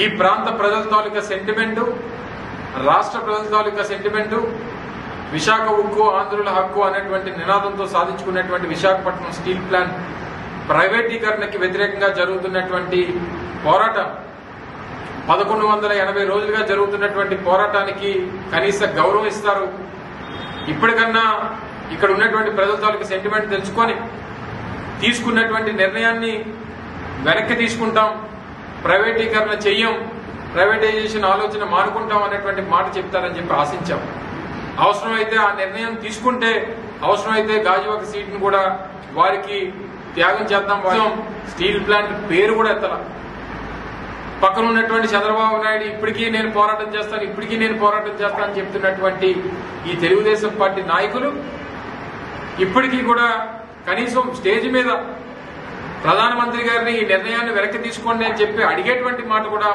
ఈ ప్రాంత ప్రజల తాలూకా సెంటిమెంటు, రాష్ట్ర ప్రజల తాలూకా సెంటిమెంటు, విశాఖ ఉక్కు ఆంధ్రుల హక్కు అనేటువంటి నినాదంతో సాధించుకున్నటువంటి విశాఖపట్నం స్టీల్ ప్లాంట్ ప్రైవేటీకరణకి వ్యతిరేకంగా జరుగుతున్నటువంటి పోరాటం 1180 రోజులుగా జరుగుతున్నటువంటి పోరాటానికి కనీస గౌరవం ఇస్తారు. ఇప్పటికన్నా ఇక్కడ ఉన్నటువంటి ప్రజల తాలూకా సెంటిమెంట్ తెలుసుకొని తీసుకున్నటువంటి నిర్ణయాన్ని వెనక్కి తీసుకుంటాం, ప్రైవేటీకరణ చెయ్యం, ప్రైవేటైజేషన్ ఆలోచన మానుకుంటాం అనేటువంటి మాట చెప్తారని చెప్పి ఆశించాం. అవసరమైతే ఆ నిర్ణయం తీసుకుంటే అవసరమైతే గాజువాక సీట్ను కూడా వారికి త్యాగం చేద్దాం. స్టీల్ ప్లాంట్ పేరు కూడా ఎత్తల. పక్కన ఉన్నటువంటి చంద్రబాబు నాయుడు ఇప్పటికీ నేను పోరాటం చేస్తాను అని చెప్తున్నటువంటి ఈ తెలుగుదేశం పార్టీ నాయకులు ఇప్పటికీ కూడా కనీసం స్టేజ్ మీద ప్రధానమంత్రి గారిని ఈ నిర్ణయాన్ని వెనక్కి తీసుకోండి అని చెప్పి అడిగేటువంటి మాట కూడా